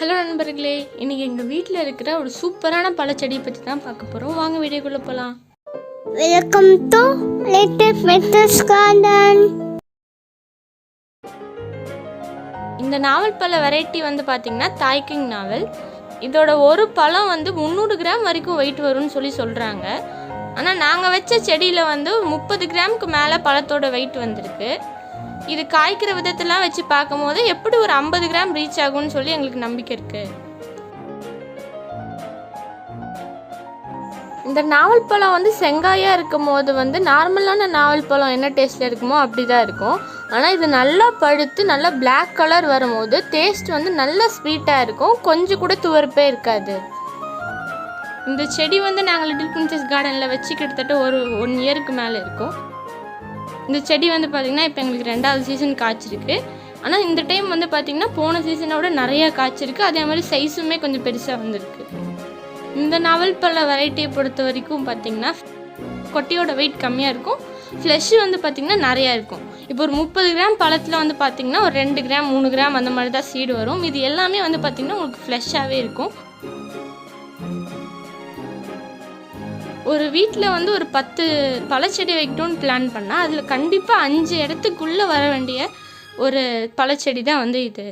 Hello நண்பர்களே, இன்றைக்கி எங்கள் வீட்டில் இருக்கிற ஒரு சூப்பரான பழச்செடியை பற்றி தான் பார்க்க போகிறோம். வாங்க வீடியோக்குள்ளே போகலாம். Welcome to little petals garden. இந்த நாவல் பழ வெரைட்டி வந்து பார்த்திங்கன்னா தாய்க்கிங் நாவல். இதோட ஒரு பழம் வந்து 300 கிராம் வரைக்கும் வெயிட் வரும்னு சொல்கிறாங்க. ஆனால் நாங்கள் வச்ச செடியில் வந்து 30 கிராமுக்கு மேலே பழத்தோட வெயிட் வந்திருக்கு. இது காய்க்கிற விதத்தெல்லாம் வச்சு பார்க்கும்போது எப்படி ஒரு 50 கிராம் ரீச் ஆகும்னு சொல்லி எங்களுக்கு நம்பிக்கை இருக்குது. இந்த நாவல் பழம் வந்து செங்காயாக இருக்கும் போது வந்து நார்மலான நாவல் பழம் என்ன டேஸ்ட்டில் இருக்குமோ அப்படி தான் இருக்கும். ஆனால் இது நல்லா பழுத்து நல்லா பிளாக் கலர் வரும்போது டேஸ்ட் வந்து நல்லா ஸ்வீட்டாக இருக்கும், கொஞ்சம் கூட துவர்ப்பே இருக்காது. இந்த செடி வந்து நாங்கள் லிட்டில் பிரின்சஸ் கார்டனில் வச்சு கிட்டத்தட்ட ஒரு 1 இயருக்கு மேலே இருக்கும். இந்த செடி வந்து பார்த்திங்கன்னா இப்போ எங்களுக்கு 2வது சீசன் காய்ச்சிருக்கு. ஆனால் இந்த டைம் வந்து பார்த்திங்கன்னா போன சீசனோட நிறையா காய்ச்சிருக்கு. அதே மாதிரி சைஸுமே கொஞ்சம் பெருசாக வந்திருக்கு. இந்த நாவல் பழ வெரைட்டியை பொறுத்த வரைக்கும் பார்த்திங்கன்னா கொட்டையோட வெயிட் கம்மியாக இருக்கும், ஃப்ளெஷ்ஷு வந்து பார்த்திங்கன்னா நிறையா இருக்கும். இப்போ ஒரு 30 கிராம் பழத்தில் வந்து பார்த்திங்கன்னா ஒரு 2 கிராம் 3 கிராம் அந்த மாதிரி தான் சீடு வரும். இது எல்லாமே வந்து பார்த்திங்கன்னா உங்களுக்கு ஃப்ளெஷ்ஷாகவே இருக்கும். ஒரு வீட்டில் வந்து ஒரு 10 பழச்செடி வைக்கணும்னு பிளான் பண்ணால் அதில் கண்டிப்பாக 5 இடத்துக்குள்ளே வர வேண்டிய ஒரு பழச்செடி தான் வந்து இது.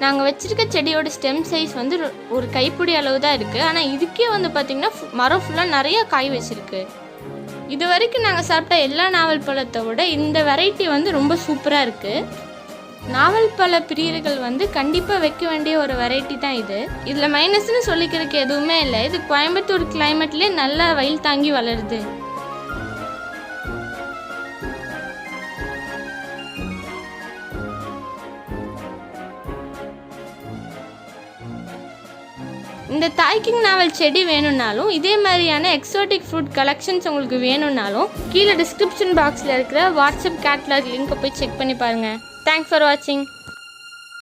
நாங்கள் வச்சுருக்க செடியோட ஸ்டெம் சைஸ் வந்து ஒரு கைப்பிடி அளவு தான் இருக்குது. ஆனால் இதுக்கே வந்து பார்த்திங்கன்னா மரம் ஃபுல்லாக நிறையா காய் வச்சுருக்கு. இது வரைக்கும் நாங்கள் சாப்பிட்ட எல்லா நாவல் பழத்தை விட இந்த வெரைட்டி வந்து ரொம்ப சூப்பராக இருக்குது. நாவல் பழ பிரியர்கள் வந்து கண்டிப்பாக வைக்க வேண்டிய ஒரு வெரைட்டி தான் இது. இதில் மைனஸ்ன்னு சொல்லிக்கிறதுக்கு எதுவுமே இல்லை. இது கோயம்புத்தூர் கிளைமேட்லேயே நல்லா வெயில் தாங்கி வளருது. இந்த தாய்க்கிங் நாவல் செடி வேணும்னாலும் இதே மாதிரியான எக்ஸோட்டிக் ஃப்ரூட் கலெக்ஷன்ஸ் உங்களுக்கு வேணும்னாலும் கீழே டிஸ்கிரிப்ஷன் பாக்ஸில் இருக்கிற வாட்ஸ்அப் கேட்லாக் லிங்கை போய் செக் பண்ணி பாருங்கள். தேங்க்ஸ் ஃபார் வாட்சிங்.